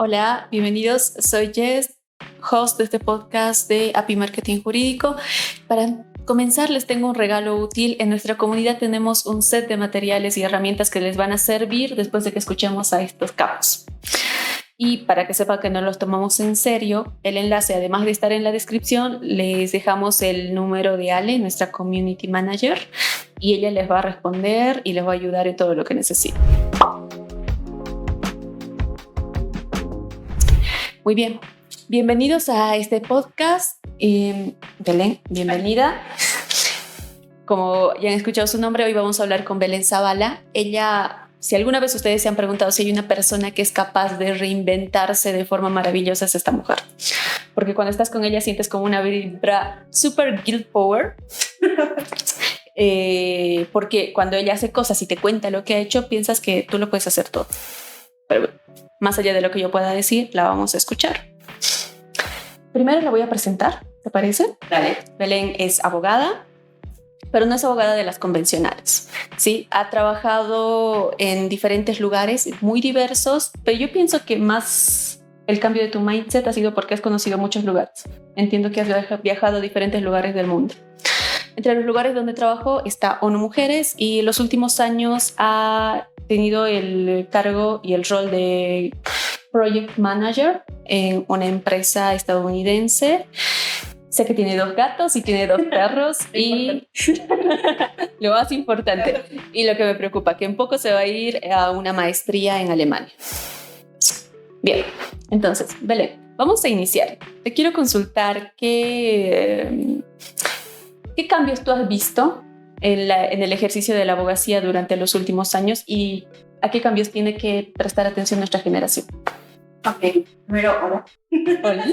Hola, bienvenidos. Soy Jess, host de este podcast de API Marketing Jurídico. Para comenzar, les tengo un regalo útil. En nuestra comunidad tenemos un set de materiales y herramientas que les van a servir después de que escuchemos a estos capos. Y para que sepan que no los tomamos en serio, el enlace, además de estar en la descripción, les dejamos el número de Ale, nuestra Community Manager, y ella les va a responder y les va a ayudar en todo lo que necesiten. Muy bien, bienvenidos a este podcast. Belén, bienvenida. Como ya han escuchado su nombre, hoy vamos a hablar con Belén Zavala. Ella, si alguna vez ustedes se han preguntado si hay una persona que es capaz de reinventarse de forma maravillosa, es esta mujer. Porque cuando estás con ella sientes como una vibra super guilt power. Porque cuando ella hace cosas y te cuenta lo que ha hecho, piensas que tú lo puedes hacer todo. Pero más allá de lo que yo pueda decir, la vamos a escuchar. Primero la voy a presentar, ¿te parece? Dale. Belén es abogada, pero no es abogada de las convencionales, ¿sí? Ha trabajado en diferentes lugares muy diversos, pero yo pienso que más el cambio de tu mindset ha sido porque has conocido muchos lugares. Entiendo que has viajado a diferentes lugares del mundo. Entre los lugares donde trabajó está ONU Mujeres y en los últimos años ha tenido el cargo y el rol de Project Manager en una empresa estadounidense. Sé que tiene 2 gatos y tiene 2 perros y lo más importante y lo que me preocupa, que en poco se va a ir a una maestría en Alemania. Bien, entonces, Belén, vamos a iniciar. Te quiero consultar qué cambios tú has visto en el ejercicio de la abogacía durante los últimos años y a qué cambios tiene que prestar atención nuestra generación. Ok, primero, hola. Hola.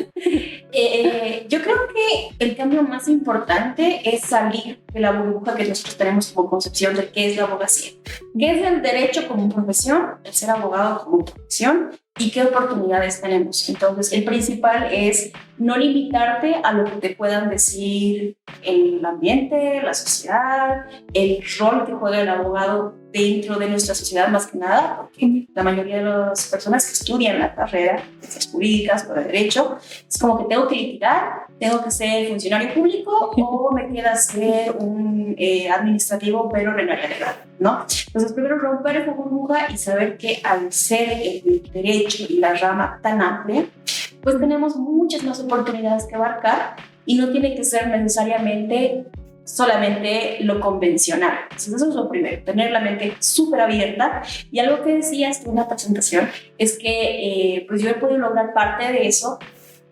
Yo creo que el cambio más importante es salir de la burbuja que nosotros tenemos como concepción de qué es la abogacía. ¿Qué es el derecho como profesión? El ser abogado como profesión y qué oportunidades tenemos. Entonces, el principal es no limitarte a lo que te puedan decir el ambiente, la sociedad, el rol que juega el abogado dentro de nuestra sociedad, más que nada, porque la mayoría de las personas que estudian la carrera, ciencias jurídicas o de derecho, es como que tengo que litigar, tengo que ser funcionario público o me queda ser un administrativo, pero en área legal, ¿no? Entonces, primero romper esa burbuja y saber que al ser el derecho y la rama tan amplia, pues tenemos muchas más oportunidades que abarcar y no tiene que ser necesariamente solamente lo convencional. Entonces, eso es lo primero, tener la mente súper abierta. Y algo que decías en una presentación es que pues yo he podido lograr parte de eso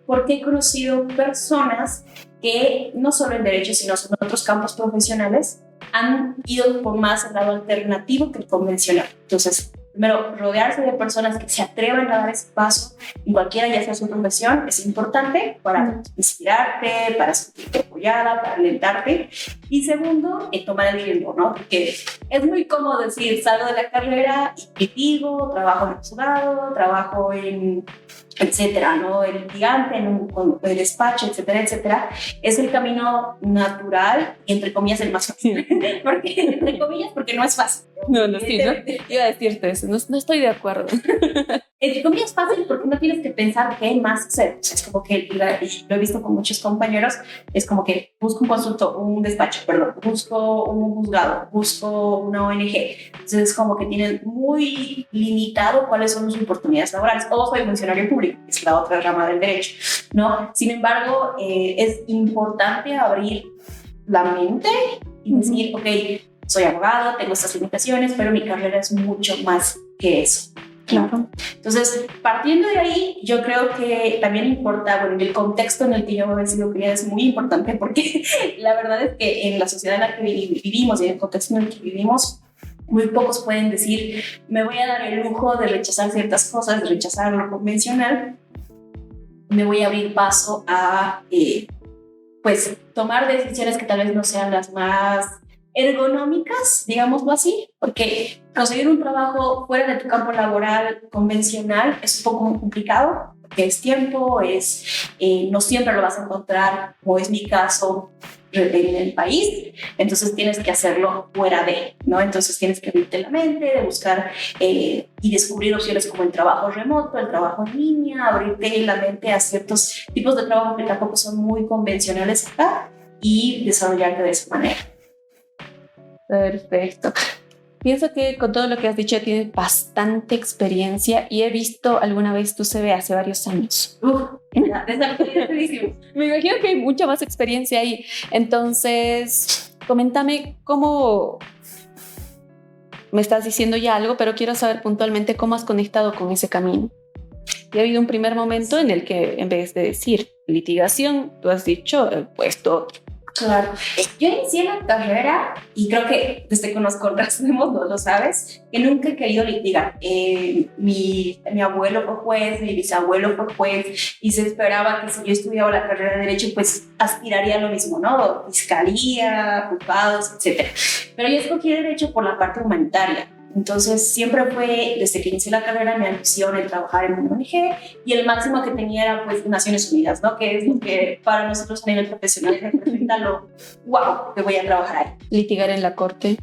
porque he conocido personas que no solo en derecho, sino en otros campos profesionales han ido por más al lado alternativo que el convencional. Entonces, primero, rodearse de personas que se atrevan a dar ese paso en cualquiera, ya sea su profesión, es importante para inspirarte, para sentirte apoyada, para alentarte. Y segundo, tomar el riesgo, ¿no? Porque es muy cómodo decir, salgo de la carrera y litigo, trabajo en el juzgado, trabajo en etcétera, ¿no? El litigante, el despacho, etcétera, etcétera, es el camino natural y entre comillas el más fácil. Entre comillas, porque no es fácil. No, sí, ¿no? Iba a decirte eso, no estoy de acuerdo. Entre comillas fácil porque no tienes que pensar qué hay más que hacer. Es como que lo he visto con muchos compañeros, es como que busco un despacho, busco un juzgado, busco una ONG. Entonces es como que tienen muy limitado cuáles son sus oportunidades laborales. O soy funcionario público, que es la otra rama del derecho, ¿no? Sin embargo, es importante abrir la mente y decir, ok, soy abogado, tengo estas limitaciones, pero mi carrera es mucho más que eso. Claro. Entonces, partiendo de ahí, yo creo que también importa, bueno, el contexto en el que yo he sido criada es muy importante porque la verdad es que en la sociedad en la que vivimos y en el contexto en el que vivimos, muy pocos pueden decir, me voy a dar el lujo de rechazar ciertas cosas, de rechazar lo convencional, me voy a abrir paso a, pues, tomar decisiones que tal vez no sean las más ergonómicas, digámoslo así, porque conseguir un trabajo fuera de tu campo laboral convencional es un poco complicado, porque es tiempo, no siempre lo vas a encontrar, como es mi caso, en el país, entonces tienes que hacerlo fuera de, ¿no? Entonces tienes que abrirte la mente, de buscar y descubrir opciones como el trabajo remoto, el trabajo en línea, abrirte la mente a ciertos tipos de trabajo que tampoco son muy convencionales acá y desarrollarte de esa manera. Perfecto. Pienso que con todo lo que has dicho ya tienes bastante experiencia y he visto alguna vez tu CV hace varios años. Me imagino que hay mucha más experiencia ahí. Entonces, coméntame cómo... Me estás diciendo ya algo, pero quiero saber puntualmente cómo has conectado con ese camino. Y ha habido un primer momento en el que en vez de decir litigación, tú has dicho puesto otro. Claro. Yo inicié la carrera y creo que desde que nos conocemos lo sabes, que nunca he querido litigar. Mi abuelo fue juez, mi bisabuelo fue juez y se esperaba que si yo estudiaba la carrera de Derecho, pues aspiraría a lo mismo, ¿no? Fiscalía, juzgados, etc. Pero yo escogí Derecho por la parte humanitaria. Entonces siempre fue, desde que inicié la carrera, mi ambición el trabajar en una ONG y el máximo que tenía era pues Naciones Unidas, ¿no? Que es lo que para nosotros a nivel profesional representa lo wow que voy a trabajar ahí. Litigar en la corte.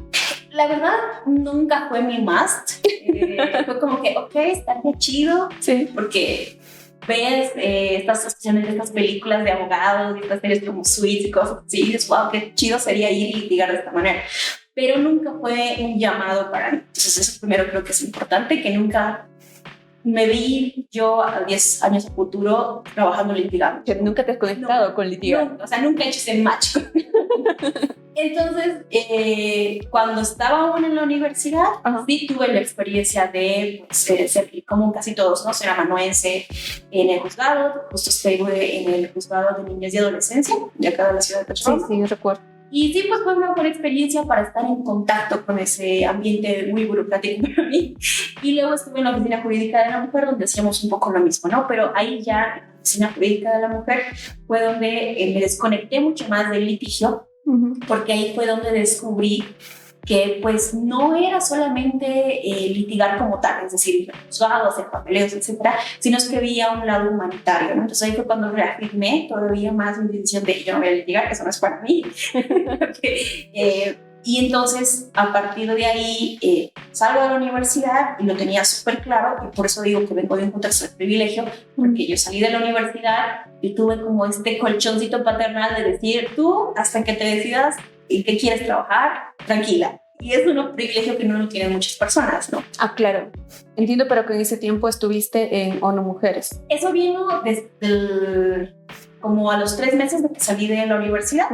La verdad nunca fue mi must. Fue como que ok, está bien chido, sí, porque ves estas opciones de estas películas de abogados y estas series como Suits y cosas así, y dices wow, qué chido sería ir y litigar de esta manera. Pero nunca fue un llamado para mí. Entonces eso primero creo que es importante, que nunca me vi yo a 10 años a futuro trabajando litigando. Que nunca te has conectado con litigar. No, o sea, nunca he hecho ese match. Entonces, cuando estaba aún en la universidad, sí tuve la experiencia de ser como casi todos, ¿no? Ser amanuense en el juzgado. Justo estuve en el juzgado de niñez y adolescencia de acá de la ciudad de Petrópolis. Sí, recuerdo. Y sí, pues fue una buena experiencia para estar en contacto con ese ambiente muy burocrático para mí. Y luego estuve en la Oficina Jurídica de la Mujer, donde hacíamos un poco lo mismo, ¿no? Pero ahí ya, en la Oficina Jurídica de la Mujer, fue donde me desconecté mucho más del litigio, porque ahí fue donde descubrí que pues no era solamente litigar como tal, es decir, juzgados, hacer papeleos, etcétera, sino que había un lado humanitario, ¿no? Entonces ahí fue cuando reafirmé todavía más mi decisión de yo no voy a litigar, eso no es para mí. Y entonces, a partir de ahí, salgo de la universidad y lo tenía súper claro, y por eso digo que vengo de un contexto de privilegio, porque yo salí de la universidad y tuve como este colchoncito paternal de decir, tú, hasta que te decidas en qué quieres trabajar, tranquila. Y es un privilegio que no lo tienen muchas personas, ¿no? Ah, claro. Entiendo, pero que en ese tiempo estuviste en ONU Mujeres. Eso vino desde como a los 3 meses de que salí de la universidad.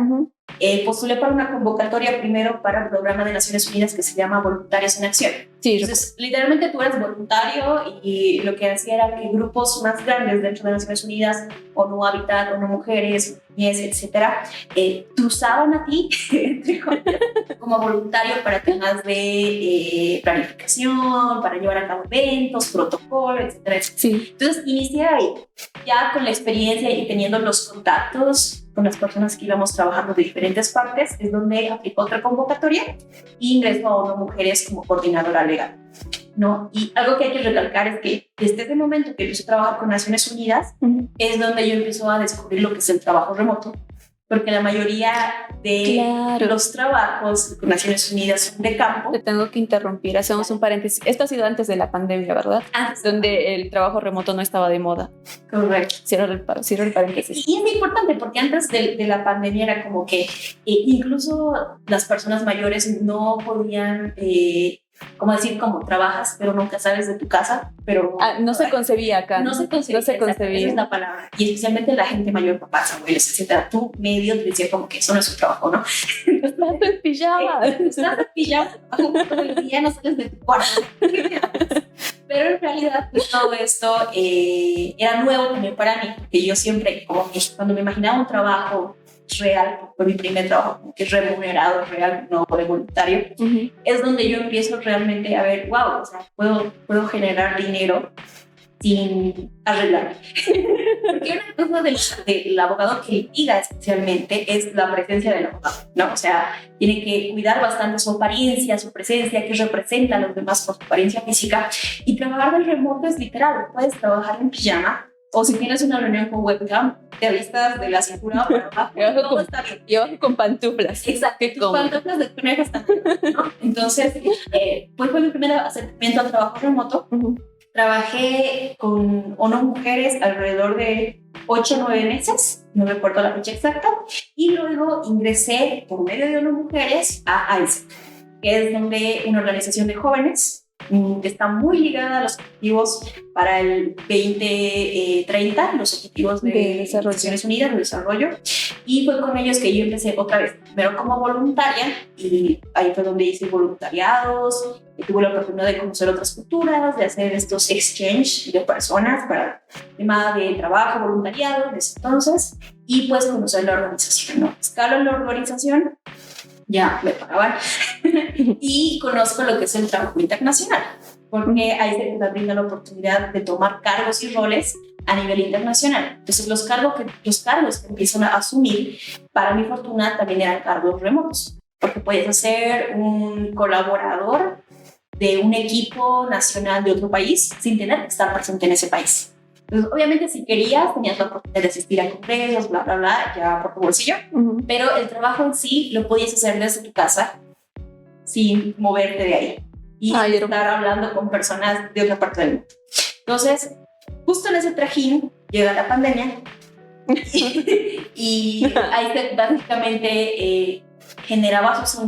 Postulé para una convocatoria primero para el programa de Naciones Unidas que se llama Voluntarios en Acción. Sí, entonces, literalmente tú eres voluntario y lo que hacía era que grupos más grandes dentro de Naciones Unidas, ONU Habitat, ONU Mujeres, UNIES, etcétera, te usaban a ti como voluntario para temas de planificación, para llevar a cabo eventos, protocolos, etcétera, etcétera. Sí. Entonces, inicié ahí, ya con la experiencia y teniendo los contactos con las personas que íbamos trabajando de diferentes partes, es donde aplicó otra convocatoria e ingresó a ONU Mujeres como coordinadora legal, ¿no? Y algo que hay que recalcar es que desde ese momento que empecé a trabajar con Naciones Unidas, es donde yo empiezo a descubrir lo que es el trabajo remoto, porque la mayoría de los trabajos con Naciones Unidas son de campo. Te tengo que interrumpir, hacemos un paréntesis. Esto ha sido antes de la pandemia, ¿verdad? Antes. Donde el trabajo remoto no estaba de moda. Correcto. Cierro el paréntesis. Y es importante porque antes de la pandemia era como que incluso las personas mayores no podían... como decir, como trabajas, pero nunca sales de tu casa, pero... no se concebía acá. No se concebía. Esa es la palabra. Y especialmente la gente mayor, papás, abuelos, etcétera. Tú medio te decía como que eso no es un trabajo, ¿no? Estás en pijama. Estás en pijama todo el día, no sales de tu cuarto. Pero en realidad pues, todo esto era nuevo también para mí, porque yo siempre, como que cuando me imaginaba un trabajo real, fue mi primer trabajo que es remunerado, real, no de voluntario, es donde yo empiezo realmente a ver, wow, o sea, puedo generar dinero sin arreglarme. Porque una cosa del abogado que litiga especialmente es la presencia del abogado, ¿no? O sea, tiene que cuidar bastante su apariencia, su presencia, que representa a los demás por su apariencia física. Y trabajar del remoto es literal, puedes trabajar en pijama o si tienes una reunión con webcam, te alistas de la cintura para abajo, todo está bien. Yo con pantuflas. Exacto, tus pantuflas de conejo están bien, ¿no? Entonces, pues fue mi primer acercamiento al trabajo remoto. Trabajé con ONU Mujeres alrededor de 8 o 9 meses, no recuerdo la fecha exacta, y luego ingresé por medio de ONU Mujeres a AISEC, que es donde una organización de jóvenes que está muy ligada a los objetivos para el 2030, los objetivos de Naciones Unidas de desarrollo, y fue con ellos que yo empecé otra vez, primero como voluntaria, y ahí fue donde hice voluntariados, y tuve la oportunidad de conocer otras culturas, de hacer estos exchange de personas para el tema de trabajo, voluntariado, en ese entonces, y pues conocer la organización, ¿no? Escalo en la organización, ya me pagaban y conozco lo que es el trabajo internacional, porque ahí se te brinda la oportunidad de tomar cargos y roles a nivel internacional. Entonces los cargos que empiezan a asumir, para mi fortuna, también eran cargos remotos, porque puedes ser un colaborador de un equipo nacional de otro país sin tener que estar presente en ese país. Entonces, obviamente, si querías, tenías la oportunidad de asistir a congresos, bla, bla, bla, ya por tu bolsillo. Pero el trabajo en sí lo podías hacer desde tu casa sin moverte de ahí y estar hablando con personas de otra parte del mundo. Entonces, justo en ese trajín llega la pandemia y ahí básicamente genera sus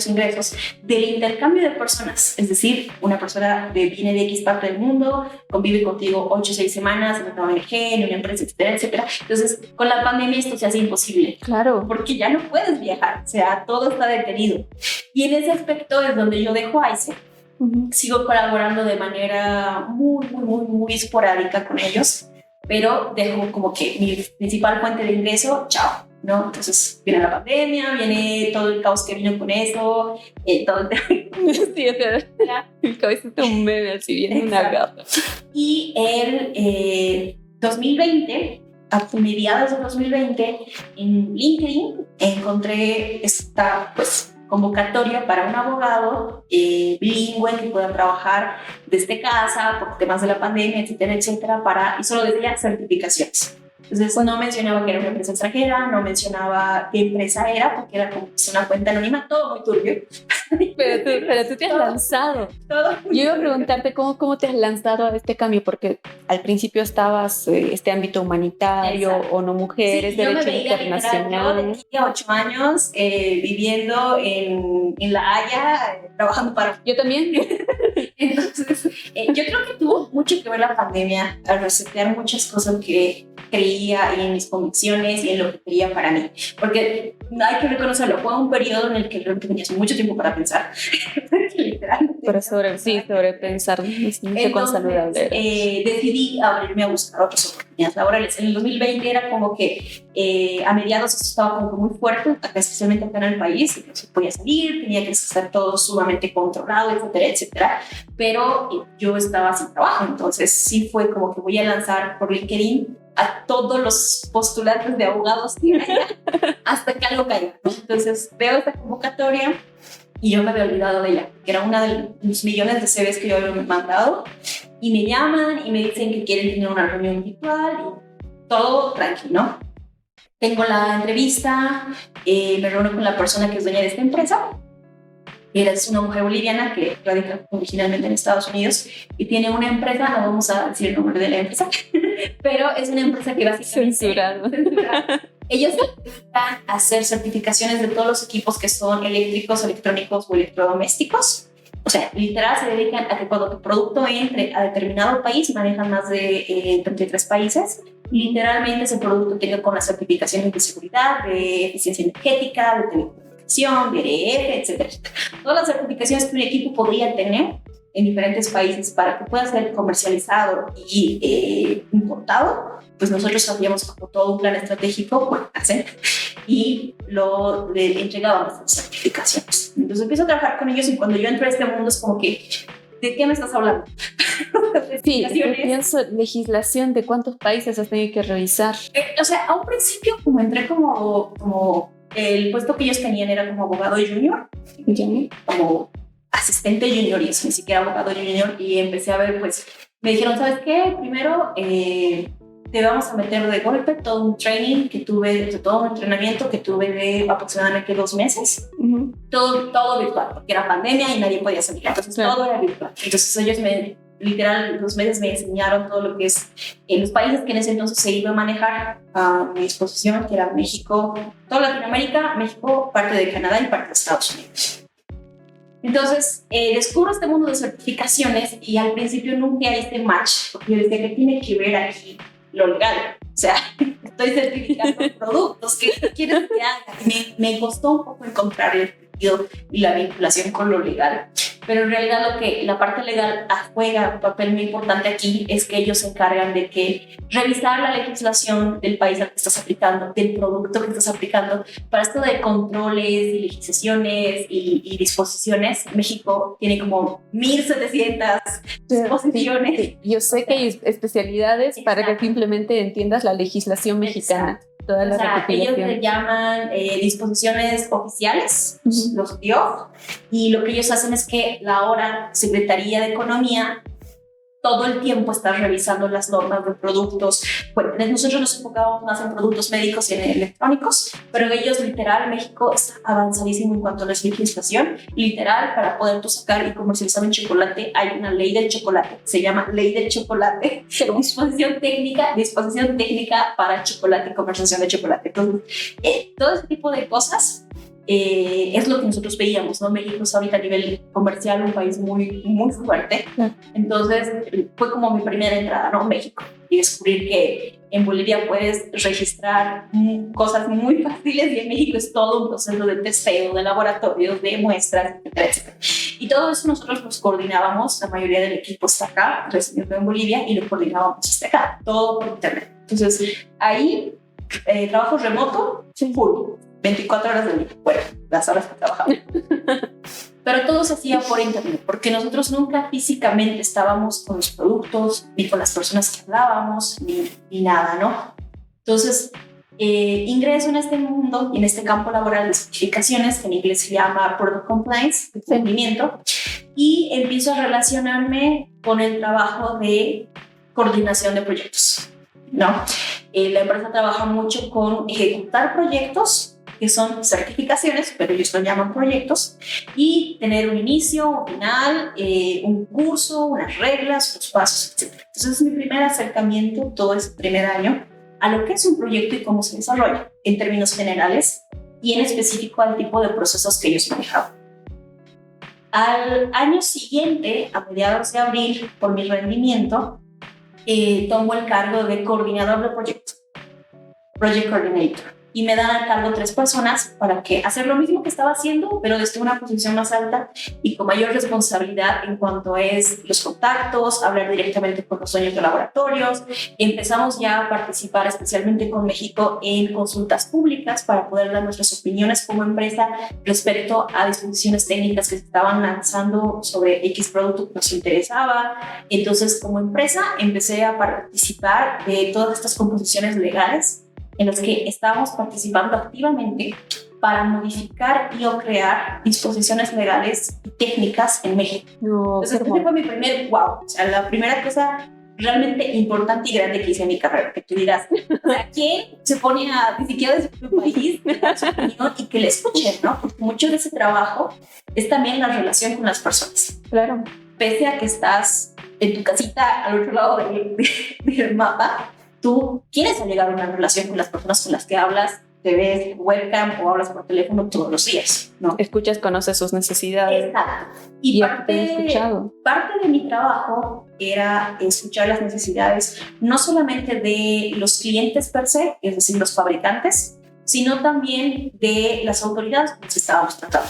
ingresos del intercambio de personas. Es decir, una persona viene de X parte del mundo, convive contigo 8 o 6 semanas en una ONG, en una empresa, etcétera, etcétera. Entonces, con la pandemia esto se hace imposible. Claro. Porque ya no puedes viajar, o sea, todo está detenido. Y en ese aspecto es donde yo dejo AISEC. Sigo colaborando de manera muy esporádica con ellos, pero dejo como que mi principal fuente de ingreso, chao, ¿no? Entonces viene la pandemia, viene todo el caos que vino con eso, todo el tema. Sí, o sea, el caos es un meme así, viene una gata. Y el 2020, a mediados de 2020, en LinkedIn encontré esta, pues, convocatoria para un abogado bilingüe que pueda trabajar desde casa por temas de la pandemia, etcétera, etcétera, y solo decía certificaciones. Entonces no mencionaba que era una empresa extranjera, no mencionaba qué empresa era, porque era como una cuenta anónima, todo muy turbio. Pero tú te has lanzado. Yo iba a preguntarte cómo te has lanzado a este cambio, porque al principio estabas este ámbito humanitario, ONU Mujeres, sí, derecho internacional. Yo de aquí a 8 años viviendo en La Haya, trabajando para... Yo también. Entonces, yo creo que tuvo mucho que ver la pandemia al resetear muchas cosas que creía en mis convicciones y en lo que quería para mí. Porque hay que reconocerlo, fue un periodo en el que realmente tenías mucho tiempo para pensar. Literalmente. Pero sobrepensar, no con saludable. Decidí abrirme a buscar otras oportunidades laborales. En el 2020 era como que a mediados esto estaba como muy fuerte, especialmente acá en el país, y no se podía salir, tenía que estar todo sumamente controlado, etcétera, etcétera. Pero yo estaba sin trabajo, entonces sí fue como que voy a lanzar por LinkedIn a todos los postulantes de abogados hasta que algo caiga, ¿no? Entonces veo esta convocatoria y yo me había olvidado de ella, que era una de los millones de CVs que yo había mandado, y me llaman y me dicen que quieren tener una reunión virtual y todo tranquilo, ¿no? Tengo la entrevista, me reúno con la persona que es dueña de esta empresa. Es una mujer boliviana que radica originalmente en Estados Unidos y tiene una empresa, no vamos a decir el nombre de la empresa, pero es una empresa que básicamente... Censurado. Ellos se dedican a hacer certificaciones de todos los equipos que son eléctricos, electrónicos o electrodomésticos. O sea, literal se dedican a que cuando tu producto entre a determinado país, manejan más de 33 países, literalmente ese producto tiene con las certificaciones de seguridad, de eficiencia energética, de telecomunicación, de EDF, etcétera. Todas las certificaciones que un equipo podría tener en diferentes países para que pueda ser comercializado y importado, pues nosotros hacíamos como todo un plan estratégico, bueno, y lo entregábamos las certificaciones. Entonces empiezo a trabajar con ellos y cuando yo entro a este mundo es como que, ¿de qué me estás hablando? Sí, yo pienso legislación de cuántos países has tenido que revisar. O sea, a un principio como entré como el puesto que ellos tenían era como abogado junior, como asistente junior y eso, ni siquiera abogado junior, y empecé a ver pues me dijeron, ¿sabes qué? Primero te vamos a meter de golpe todo un training que tuve, todo un entrenamiento que tuve de aproximadamente 2 meses. Todo virtual, porque era pandemia y nadie podía salir, entonces todo era virtual. Entonces ellos literal, 2 meses me enseñaron todo lo que es los países que en ese entonces se iba a manejar a mi disposición, que era México, toda Latinoamérica, México, parte de Canadá y parte de Estados Unidos. Entonces, descubro este mundo de certificaciones y al principio nunca hice match, porque yo decía, ¿qué tiene que ver aquí lo legal? O sea, estoy certificando productos, ¿qué quieres que haga? Me costó un poco encontrar el sentido y la vinculación con lo legal. Pero en realidad la parte legal juega un papel muy importante aquí, es que ellos se encargan de revisar la legislación del país al que estás aplicando, del producto que estás aplicando. Para esto de controles y legislaciones y disposiciones, México tiene como 1,700 disposiciones. Sí. Yo sé que hay especialidades. Exacto. Para que simplemente entiendas la legislación mexicana. Exacto. Toda la ellos le llaman disposiciones oficiales, los DIOF, y lo que ellos hacen es que la Secretaría de Economía todo el tiempo está revisando las normas de productos. Bueno, nosotros nos enfocábamos más en productos médicos y en electrónicos, pero ellos literal, México está avanzadísimo en cuanto a la legislación. Literal, para poder tú sacar y comercializar un chocolate, hay una ley del chocolate, se llama Ley del Chocolate, disposición técnica para chocolate y comercialización de chocolate. Entonces, todo ese tipo de cosas es lo que nosotros veíamos, ¿no? México es ahorita a nivel comercial un país muy, muy fuerte. Entonces fue como mi primera entrada, ¿no? México, y descubrir que en Bolivia puedes registrar cosas muy fáciles y en México es todo un proceso de testeo, de laboratorios, de muestras, etcétera, etcétera. Y todo eso nosotros nos coordinábamos, la mayoría del equipo está acá, residiendo en Bolivia, y lo coordinábamos desde acá, todo por internet. Entonces ahí trabajo remoto, full. 24 horas del día, bueno, las horas que trabajamos. Pero todo se hacía por internet, porque nosotros nunca físicamente estábamos con los productos, ni con las personas que hablábamos, ni nada, ¿no? Entonces, ingreso en este mundo y en este campo laboral de certificaciones, que en inglés se llama Product Compliance, cumplimiento, y empiezo a relacionarme con el trabajo de coordinación de proyectos, ¿no? La empresa trabaja mucho con ejecutar proyectos, que son certificaciones, pero ellos lo llaman proyectos, y tener un inicio, un final, un curso, unas reglas, unos pasos, etc. Entonces es mi primer acercamiento todo ese primer año a lo que es un proyecto y cómo se desarrolla, en términos generales, y en específico al tipo de procesos que ellos manejaban. Al año siguiente, a mediados de abril, por mi rendimiento, tomo el cargo de coordinador de proyecto, Project Coordinator. Y me dan a cargo 3 personas para hacer lo mismo que estaba haciendo, pero desde una posición más alta y con mayor responsabilidad en cuanto es los contactos, hablar directamente con los dueños de laboratorios. Empezamos ya a participar, especialmente con México, en consultas públicas para poder dar nuestras opiniones como empresa respecto a disposiciones técnicas que se estaban lanzando sobre X producto que nos interesaba. Entonces, como empresa, empecé a participar de todas estas composiciones legales en las que estábamos participando activamente para modificar y o crear disposiciones legales y técnicas en México. Entonces, ese fue mi primer wow. O sea, la primera cosa realmente importante y grande que hice en mi carrera, que tú dirás, o sea, ¿quién se pone ni siquiera de su país, de dar su opinión y que le escuchen, ¿no? Porque mucho de ese trabajo es también la relación con las personas. Claro. Pese a que estás en tu casita al otro lado del mapa, tú quieres llegar a una relación con las personas con las que hablas, te ves en webcam o hablas por teléfono todos los días, ¿no? Escuchas, conoces sus necesidades. Exacto. Y parte de mi trabajo era escuchar las necesidades no solamente de los clientes per se, es decir, los fabricantes, sino también de las autoridades con las que estábamos tratando.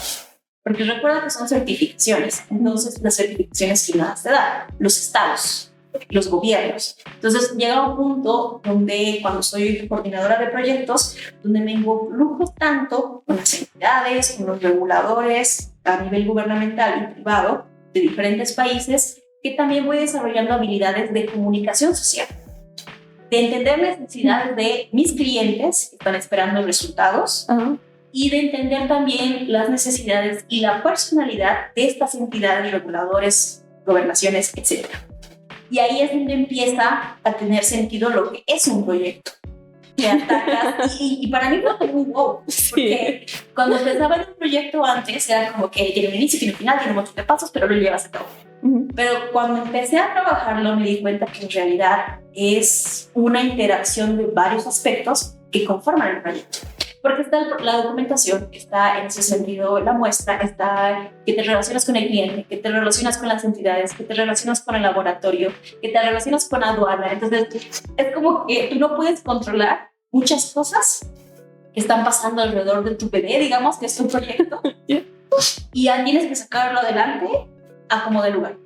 Porque recuerda que son certificaciones, entonces las certificaciones que nada te dan, los estados, los gobiernos. Entonces llega un punto donde cuando soy coordinadora de proyectos, donde me involucro tanto con las entidades, con los reguladores a nivel gubernamental y privado de diferentes países, que también voy desarrollando habilidades de comunicación social, de entender las necesidades de mis clientes que están esperando resultados, y de entender también las necesidades y la personalidad de estas entidades, reguladores, gobernaciones, etc. Y ahí es donde empieza a tener sentido lo que es un proyecto. Te atacas y para mí fue muy wow, porque cuando empezaba en un proyecto antes era como que tiene un inicio, tiene un final, tiene un montón de pasos, pero lo llevas a cabo. Pero cuando empecé a trabajarlo me di cuenta que en realidad es una interacción de varios aspectos que conforman el proyecto. Porque está la documentación, está en ese sentido la muestra, está que te relacionas con el cliente, que te relacionas con las entidades, que te relacionas con el laboratorio, que te relacionas con aduana. Entonces es como que tú no puedes controlar muchas cosas que están pasando alrededor de tu bebé, digamos, que es tu proyecto, y ya tienes que sacarlo adelante a como de lugar.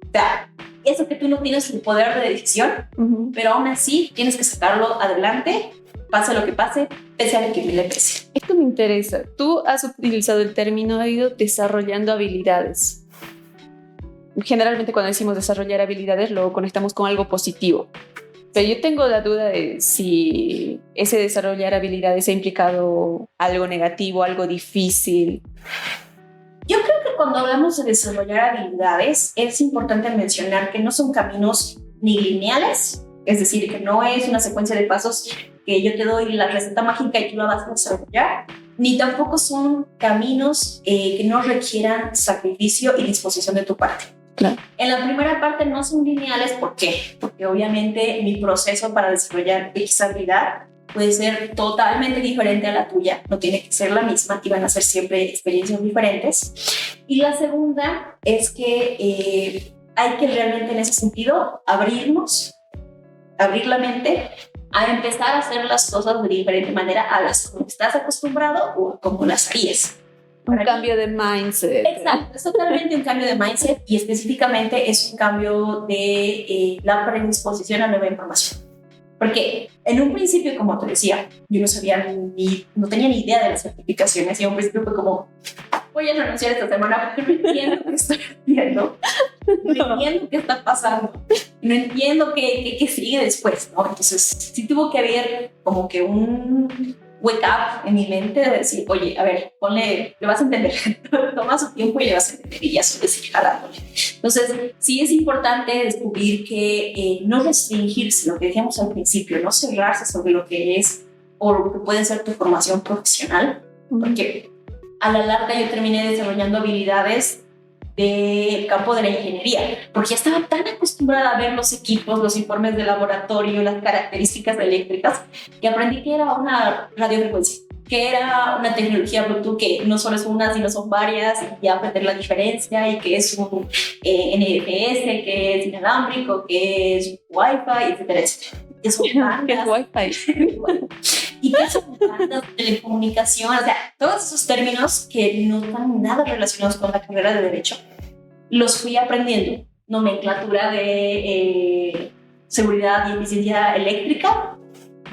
O sea, eso que tú no tienes el poder de decisión, pero aún así tienes que sacarlo adelante, pase lo que pase, pese a lo que le pese. Esto me interesa. Tú has utilizado el término, ha ido desarrollando habilidades. Generalmente cuando decimos desarrollar habilidades lo conectamos con algo positivo. Pero yo tengo la duda de si ese desarrollar habilidades ha implicado algo negativo, algo difícil. Yo creo que cuando hablamos de desarrollar habilidades es importante mencionar que no son caminos ni lineales, es decir, que no es una secuencia de pasos que yo te doy la receta mágica y tú la vas a desarrollar, ni tampoco son caminos que no requieran sacrificio y disposición de tu parte. Claro. En la primera parte no son lineales, ¿por qué? Porque obviamente mi proceso para desarrollar X habilidad puede ser totalmente diferente a la tuya, no tiene que ser la misma y van a ser siempre experiencias diferentes. Y la segunda es que hay que realmente en ese sentido abrir la mente a empezar a hacer las cosas de diferente manera a las como estás acostumbrado o como las harías. Un cambio de mindset. Exacto, es totalmente un cambio de mindset y específicamente es un cambio de la predisposición a nueva información. Porque en un principio, como te decía, yo no tenía ni idea de las certificaciones y en un principio fue como, voy a renunciar esta semana porque no entiendo qué estoy haciendo, no entiendo qué está pasando, no entiendo qué sigue después, ¿no? Entonces sí tuvo que haber como que un wake up en mi mente de decir, oye, a ver, le vas a entender, toma su tiempo y le vas a entender y ya suele seguir jalándole. Entonces, sí es importante descubrir que no restringirse, lo que decíamos al principio, no cerrarse sobre lo que es o lo que puede ser tu formación profesional, porque a la larga yo terminé desarrollando habilidades del campo de la ingeniería, porque ya estaba tan acostumbrada a ver los equipos, los informes de laboratorio, las características eléctricas, que aprendí que era una radiofrecuencia, que era una tecnología Bluetooth que no solo es una, sino son varias, y ya aprender la diferencia, y que es un NFS, que es inalámbrico, que es Wi-Fi, etcétera, etcétera. Que son bandas, ¿Qué es Wi-Fi? y que son bandas de telecomunicación, o sea, todos esos términos que no están nada relacionados con la carrera de Derecho, los fui aprendiendo. Nomenclatura de seguridad y eficiencia eléctrica,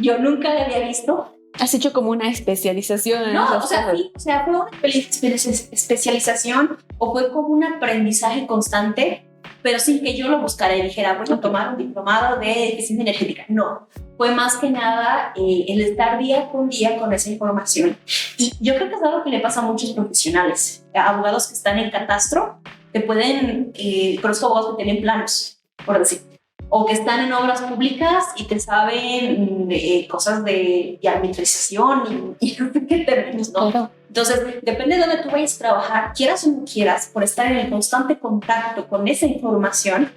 yo nunca la había visto. ¿Has hecho como una especialización en No, esas cosas? sí, fue una especialización o fue como un aprendizaje constante, pero sin que yo lo buscara y dijera, voy a tomar un diplomado de eficiencia energética. No, fue más que nada el estar día con día con esa información. Y yo creo que es algo que le pasa a muchos profesionales, abogados que están en catastro, que pueden, conozco abogados que tienen planos, por decir, o que están en obras públicas y te saben cosas de administración y no sé qué términos, ¿no? Claro. Entonces, depende de dónde tú vayas a trabajar, quieras o no quieras, por estar en el constante contacto con esa información,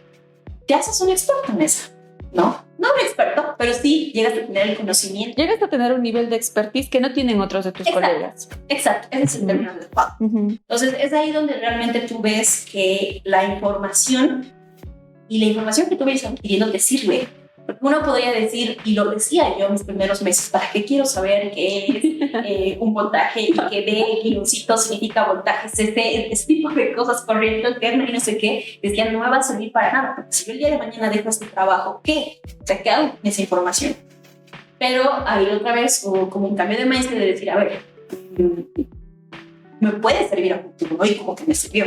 te haces un experto en eso, ¿no? No un experto, pero sí llegas a tener el conocimiento. Llegas a tener un nivel de expertise que no tienen otros de tus colegas. Exacto, ese es el término adecuado. Entonces, es ahí donde realmente tú ves que la información y la información que tú vienes adquiriendo te sirve. Porque uno podría decir, y lo decía yo en mis primeros meses, ¿para qué quiero saber qué es un voltaje y que D, kiloncito significa voltaje, ese tipo de cosas, corriente alterna y no sé qué? Decían, no me va a servir para nada, porque si yo el día de mañana dejo este trabajo, ¿qué? O sea, ¿qué hago con esa información? Pero ahí otra vez hubo como un cambio de mindset de decir, a ver, me puede servir a futuro, ¿no? Y como que me sirvió.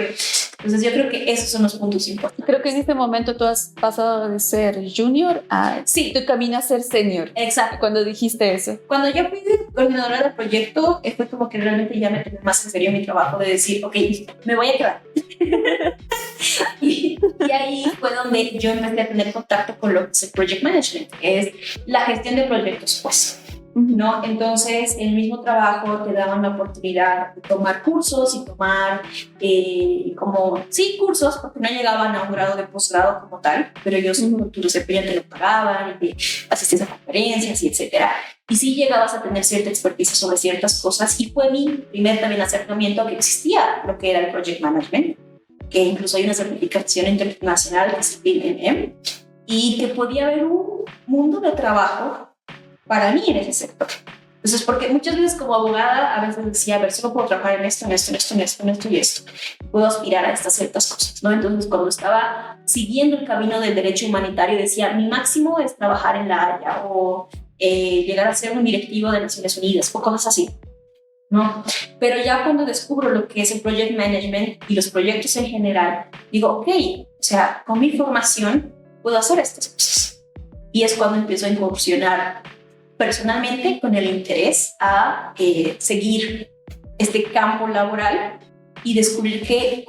Entonces yo creo que esos son los puntos importantes. Creo que en este momento tú has pasado de ser junior a sí, tu camino a ser senior. Exacto. Cuando dijiste eso. Cuando yo fui coordinadora del proyecto, fue como que realmente ya me tomé más en serio mi trabajo de decir, ok, me voy a quedar. y Y ahí fue donde yo empecé a tener contacto con lo que es el project management, que es la gestión de proyectos, pues. ¿No? Entonces, en el mismo trabajo te daban la oportunidad de tomar cursos y tomar cursos, porque no llegaban a un grado de posgrado como tal, pero ellos por tu desempeño te lo pagaban y asistías a conferencias y etcétera. Y sí llegabas a tener cierta expertise sobre ciertas cosas, y fue mi primer también acercamiento a que existía lo que era el project management, que incluso hay una certificación internacional que es el PMM, y que podía haber un mundo de trabajo para mí en ese sector. Entonces, porque muchas veces como abogada a veces decía, a ver, solo puedo trabajar en esto y esto. Puedo aspirar a estas ciertas cosas, ¿no? Entonces, cuando estaba siguiendo el camino del derecho humanitario, decía, mi máximo es trabajar en la Haya o llegar a ser un directivo de Naciones Unidas o cosas así, ¿no? Pero ya cuando descubro lo que es el project management y los proyectos en general, digo, ok, o sea, con mi formación puedo hacer estas cosas. Y es cuando empiezo a incursionar personalmente con el interés a seguir este campo laboral y descubrir que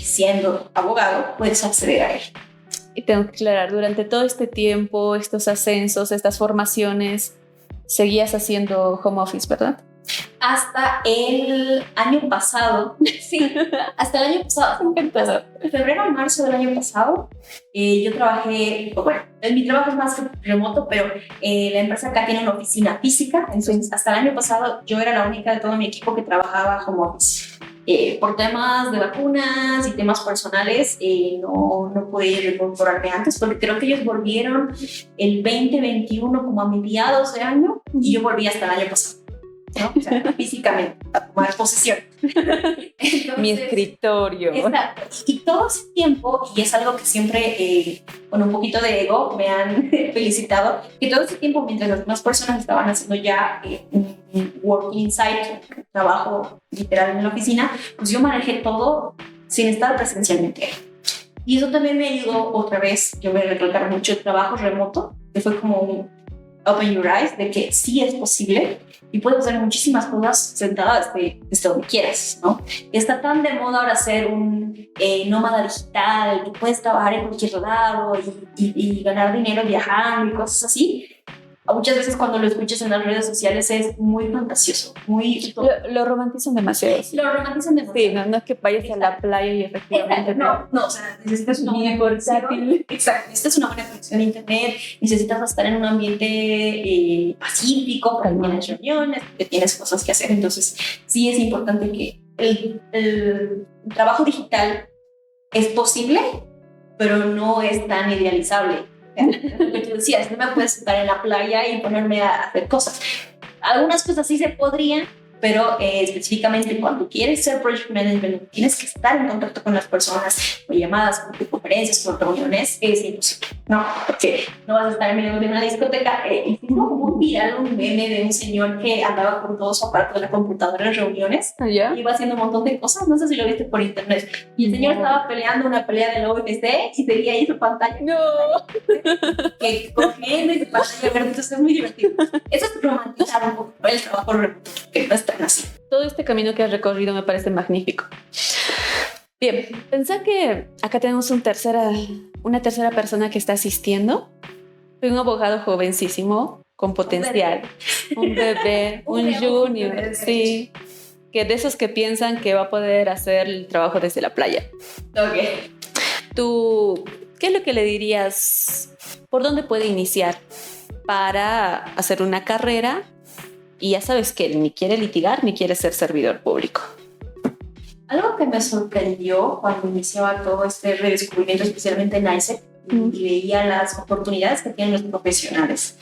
siendo abogado puedes acceder a él. Y tengo que aclarar, durante todo este tiempo, estos ascensos, estas formaciones, seguías haciendo home office, ¿verdad? Hasta el año pasado, sí, hasta el año pasado, febrero o marzo del año pasado, yo trabajé, bueno, mi trabajo es más remoto, pero la empresa acá tiene una oficina física, entonces hasta el año pasado yo era la única de todo mi equipo que trabajaba home office. Por temas de vacunas y temas personales, no pude reincorporarme antes, porque creo que ellos volvieron el 2021 como a mediados de año, y yo volví hasta el año pasado, ¿no? O sea, físicamente, a tomar posesión. Entonces, mi escritorio. Exacto. Y todo ese tiempo, y es algo que siempre, con un poquito de ego, me han felicitado, que todo ese tiempo, mientras las demás personas estaban haciendo ya working inside, trabajo literal en la oficina, pues yo manejé todo sin estar presencialmente. Y eso también me ayudó otra vez, yo voy a recalcar mucho el trabajo remoto, que fue como un open your eyes, de que sí es posible y puedes hacer muchísimas cosas sentadas desde donde quieras, ¿no? Está tan de moda ahora ser un nómada digital, que puedes trabajar en cualquier lado y ganar dinero viajando y cosas así. Muchas veces cuando lo escuchas en las redes sociales es muy fantasioso, muy... Lo romantizan demasiado. Sí. Lo romantizan demasiado. Sí, no es que vayas a la playa y efectivamente... No, o sea, necesitas una buena conexión. Exacto, necesitas una buena conexión a internet, necesitas estar en un ambiente pacífico, porque tienes reuniones, porque tienes cosas que hacer. Entonces, sí es importante que el trabajo digital es posible, pero no es tan idealizable. Lo que tú decías, no me puedes estar en la playa y ponerme a hacer cosas. Algunas cosas sí se podrían, pero específicamente cuando quieres ser project management, tienes que estar en contacto con las personas, por llamadas, por conferencias, por reuniones, es imposible, ¿no? Porque no vas a estar en medio de una discoteca. Hicimos muy viral un meme de un señor que andaba con todo su aparato de la computadora en reuniones, ¿Ya? iba haciendo un montón de cosas, no sé si lo viste por internet, y el señor estaba peleando una pelea de la UFC y seguía ahí su pantalla. No. Que cogiendo y su pantalla verde, entonces es muy divertido. Eso es romantizar un poco el trabajo remoto, que no es tan así. Todo este camino que has recorrido me parece magnífico. Bien, pensá que acá tenemos una tercera persona que está asistiendo. Soy un abogado jovencísimo, con potencial. Un bebé, un junior, sí. Que de esos que piensan que va a poder hacer el trabajo desde la playa. Ok. ¿Tú qué es lo que le dirías? ¿Por dónde puede iniciar para hacer una carrera? Y ya sabes que él ni quiere litigar ni quiere ser servidor público. Algo que me sorprendió cuando iniciaba todo este redescubrimiento, especialmente en ISEC, y veía las oportunidades que tienen los profesionales,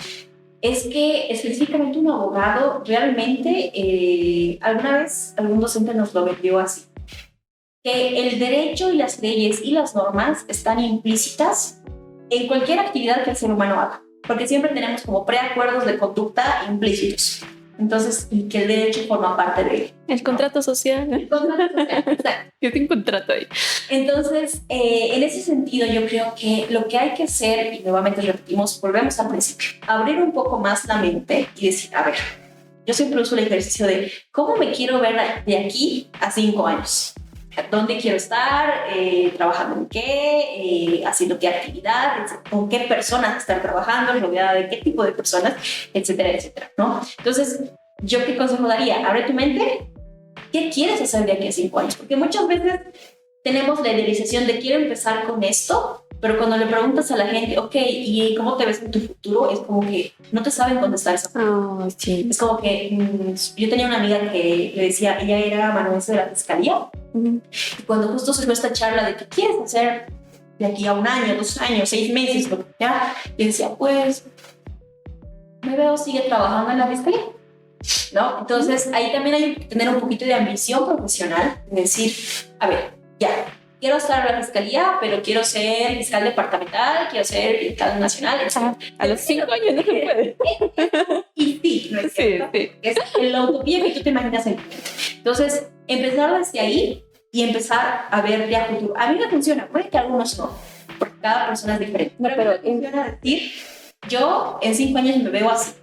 es que específicamente un abogado realmente, alguna vez algún docente nos lo vendió así, que el derecho y las leyes y las normas están implícitas en cualquier actividad que el ser humano haga, porque siempre tenemos como preacuerdos de conducta implícitos. Entonces, y que el derecho forma parte de él. El contrato social. El contrato social, exacto. Yo tengo un contrato ahí. Entonces, en ese sentido, yo creo que lo que hay que hacer, y nuevamente repetimos, volvemos al principio, abrir un poco más la mente y decir, a ver, yo siempre uso el ejercicio de cómo me quiero ver de aquí a 5 años. dónde quiero estar, trabajando en qué, haciendo qué actividad, con qué personas estar trabajando, rodeada de qué tipo de personas, etcétera, etcétera, ¿no? Entonces, ¿yo qué consejo daría? Abre tu mente. ¿Qué quieres hacer de aquí a 5 años? Porque muchas veces tenemos la idealización de quiero empezar con esto, pero cuando le preguntas a la gente, ok, ¿y cómo te ves en tu futuro? Es como que no te saben contestar esa pregunta. Oh, sí. Es como que yo tenía una amiga que le decía, ella era amanuense de la fiscalía, y cuando justo surgió esta charla de qué quieres hacer de aquí a 1 año, 2 años, 6 meses, lo que sea, yo decía, pues me veo sigue trabajando en la fiscalía, ¿no? Entonces ahí también hay que tener un poquito de ambición profesional, es decir, a ver, ya, quiero estar en la fiscalía, pero quiero ser fiscal departamental, quiero ser fiscal nacional, etc. A los 5 años no se puede. Y sí, ¿no es cierto? Sí. Es la utopía que tú te imaginas en tu mente. Entonces, empezar desde ahí y empezar a ver ya futuro. A mí me funciona, puede que a algunos no, porque cada persona es diferente. No, pero a mí me funciona decir, yo en 5 años me veo así.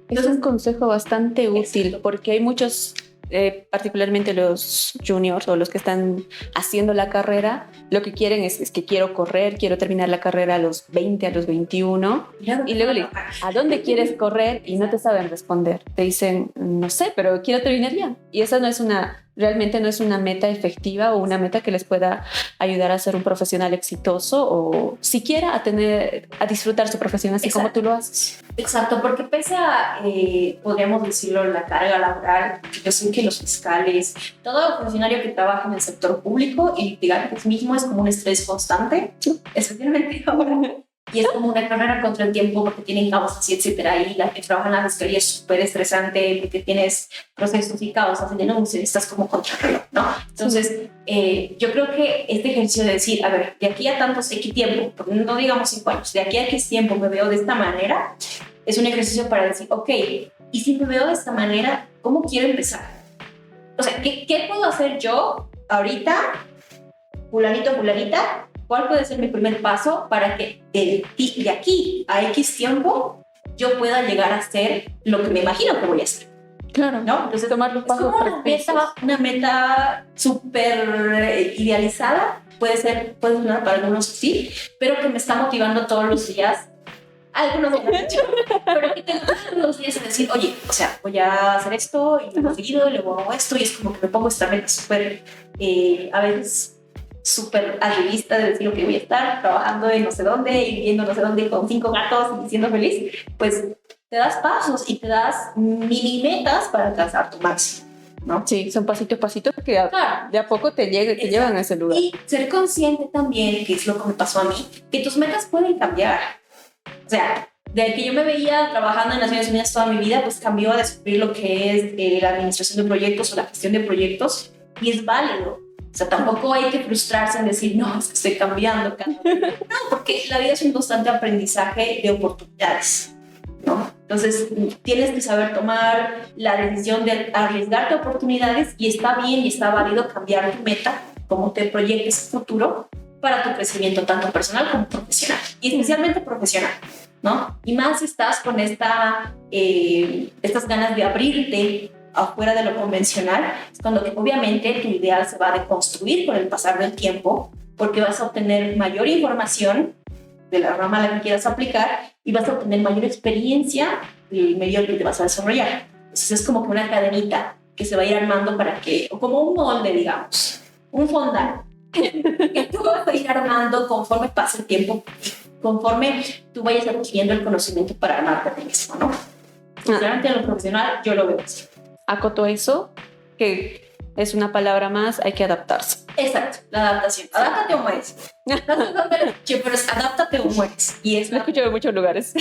Es un consejo bastante útil. Exacto. Porque hay muchos, particularmente los juniors o los que están haciendo la carrera, lo que quieren es que quiero correr, quiero terminar la carrera a los 20, a los 21. Y luego le dicen, ¿a dónde quieres correr? Y no te saben responder. Te dicen, no sé, pero quiero terminar ya. Y esa no es realmente no es una meta efectiva o una meta que les pueda ayudar a ser un profesional exitoso o siquiera a disfrutar su profesión así como tú lo haces. Exacto, porque pese a, podríamos decirlo, la carga laboral, yo sé que los fiscales, todo funcionario que trabaja en el sector público y litigantes mismo es como un estrés constante, especialmente ahora. Y es como una carrera contra el tiempo porque tienen causas y etcétera. Y la que trabaja en la fiscalía es súper estresante porque tienes procesos y causas y denuncias y estás como contra el reloj, ¿no? Entonces, yo creo que este ejercicio de decir, a ver, de aquí a tantos X tiempo, no digamos 5 años, de aquí a X tiempo me veo de esta manera, es un ejercicio para decir, ok, y si me veo de esta manera, ¿cómo quiero empezar? O sea, ¿qué puedo hacer yo ahorita, fulanito, fulanita? ¿Cuál puede ser mi primer paso para que de aquí a X tiempo yo pueda llegar a ser lo que me imagino que voy a hacer? Claro, ¿no? Entonces, tomar los pasos una meta súper idealizada, puede sonar para algunos sí, pero que me está motivando todos los días. Algunos no lo han hecho, pero que tengo todos los días a decir, oye, o sea, voy a hacer esto y luego seguido, y luego hago esto, y es como que me pongo esta meta súper, a veces súper arribista de decir que voy a estar trabajando en no sé dónde y viviendo no sé dónde con 5 gatos y siendo feliz, pues te das pasos y te das mini metas para alcanzar tu máximo, ¿no? Sí, son pasitos que de a poco te llevan a ese lugar. Y ser consciente también, que es lo que me pasó a mí, que tus metas pueden cambiar. O sea, de que yo me veía trabajando en Naciones Unidas toda mi vida, pues cambió a descubrir lo que es la administración de proyectos o la gestión de proyectos, y es válido. O sea, tampoco hay que frustrarse en decir, no, es que estoy cambiando cada vez. No, porque la vida es un constante aprendizaje de oportunidades, ¿no? Entonces, tienes que saber tomar la decisión de arriesgarte a oportunidades, y está bien y está válido cambiar tu meta, cómo te proyectes el futuro para tu crecimiento tanto personal como profesional, y especialmente profesional, ¿no? Y más si estás con estas ganas de abrirte afuera de lo convencional, es cuando que obviamente tu ideal se va a deconstruir con el pasar del tiempo, porque vas a obtener mayor información de la rama a la que quieras aplicar y vas a obtener mayor experiencia del medio al que te vas a desarrollar. Entonces es como que una cadenita que se va a ir armando para que, o como un molde, digamos, un fondant que tú vas a ir armando conforme pasa el tiempo, conforme tú vayas adquiriendo el conocimiento para armarte a ti mismo, ¿no? Claramente en lo profesional yo lo veo así. Acoto eso, que es una palabra más, hay que adaptarse. Exacto, la adaptación. Adáptate o mueres. No sé dónde lo escuché, pero es adáptate o mueres. Y es lo escucho en muchos lugares.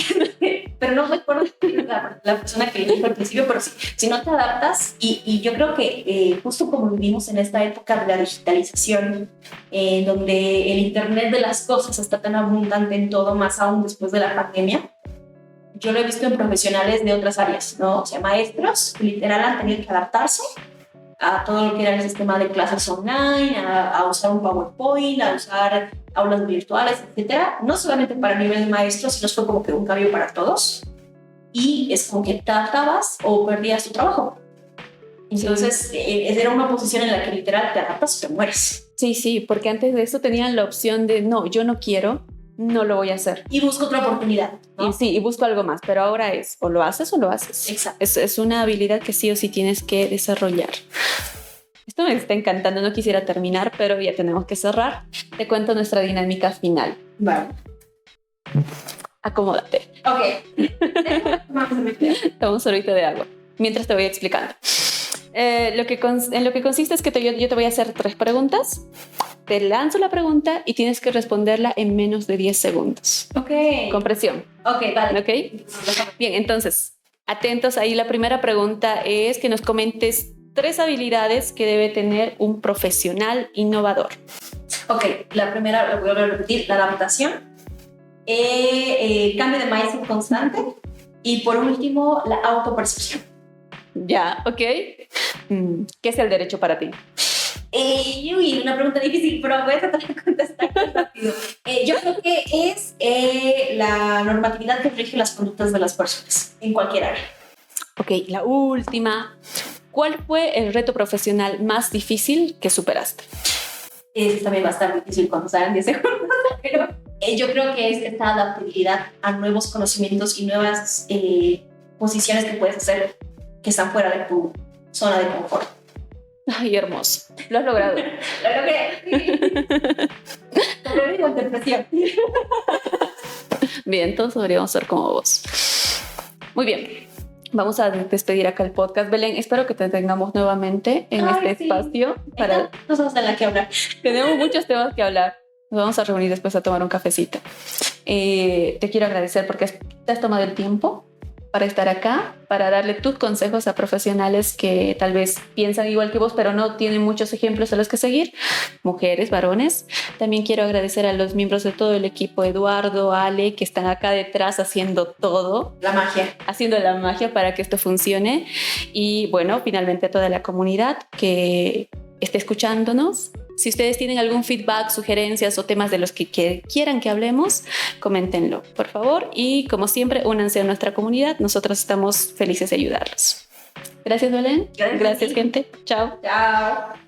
Pero no recuerdo la persona que lo dijo al principio, pero sí, si no te adaptas, y yo creo que justo como vivimos en esta época de la digitalización, donde el internet de las cosas está tan abundante en todo, más aún después de la pandemia, yo lo he visto en profesionales de otras áreas, ¿no? O sea, maestros que literal han tenido que adaptarse a todo lo que era el sistema de clases online, a usar un PowerPoint, a usar aulas virtuales, etcétera. No solamente para el nivel de maestros, sino fue como que un cambio para todos. Y es como que te adaptabas o perdías tu trabajo. Entonces, era una posición en la que literal te adaptas o te mueres. Sí, porque antes de eso tenían la opción de, no, yo no quiero, no lo voy a hacer. Y busco otra oportunidad, ¿no? Y busco algo más, pero ahora es, o lo haces o lo haces. Exacto. Es una habilidad que sí o sí tienes que desarrollar. Esto me está encantando, no quisiera terminar, pero ya tenemos que cerrar. Te cuento nuestra dinámica final. Vale. Acomódate. Ok. Toma un sorbito de agua mientras te voy explicando. En lo que consiste es que yo te voy a hacer 3 preguntas. Te lanzo la pregunta y tienes que responderla en menos de 10 segundos. Ok. Con presión. Ok, vale. ¿Ok? Bien, entonces, atentos ahí. La primera pregunta es que nos comentes 3 habilidades que debe tener un profesional innovador. Ok, la primera, lo voy a repetir, la adaptación, el cambio de mindset constante y por último, la autopercepción. Ya, ¿ok? ¿Qué es el derecho para ti? Uy, una pregunta difícil, pero voy a tratar de contestar rápido. Yo creo que es la normatividad que rige las conductas de las personas en cualquier área. Ok, la última. ¿Cuál fue el reto profesional más difícil que superaste? También va a estar difícil cuando salgan 10 segundos, pero yo creo que es esta adaptabilidad a nuevos conocimientos y nuevas posiciones que puedes hacer que están fuera de tu zona de confort. Ay, hermoso. Lo has logrado. Lo logré. Sobrevivo ante presión. Bien, todos deberíamos ser como vos. Muy bien. Vamos a despedir acá el podcast. Belén, espero que te tengamos nuevamente en este espacio. Para cosas de las que hablar. Tenemos muchos temas que hablar. Nos vamos a reunir después a tomar un cafecito. Te quiero agradecer porque te has tomado el tiempo para estar acá, para darle tus consejos a profesionales que tal vez piensan igual que vos, pero no tienen muchos ejemplos a los que seguir, mujeres, varones. También quiero agradecer a los miembros de todo el equipo, Eduardo, Ale, que están acá detrás haciendo todo. La magia. Haciendo la magia para que esto funcione. Y bueno, finalmente a toda la comunidad que esté escuchándonos. Si ustedes tienen algún feedback, sugerencias o temas de los que quieran que hablemos, coméntenlo, por favor. Y como siempre, únanse a nuestra comunidad. Nosotros estamos felices de ayudarlos. Gracias, Belén. Gracias, gente. Chao. Chao.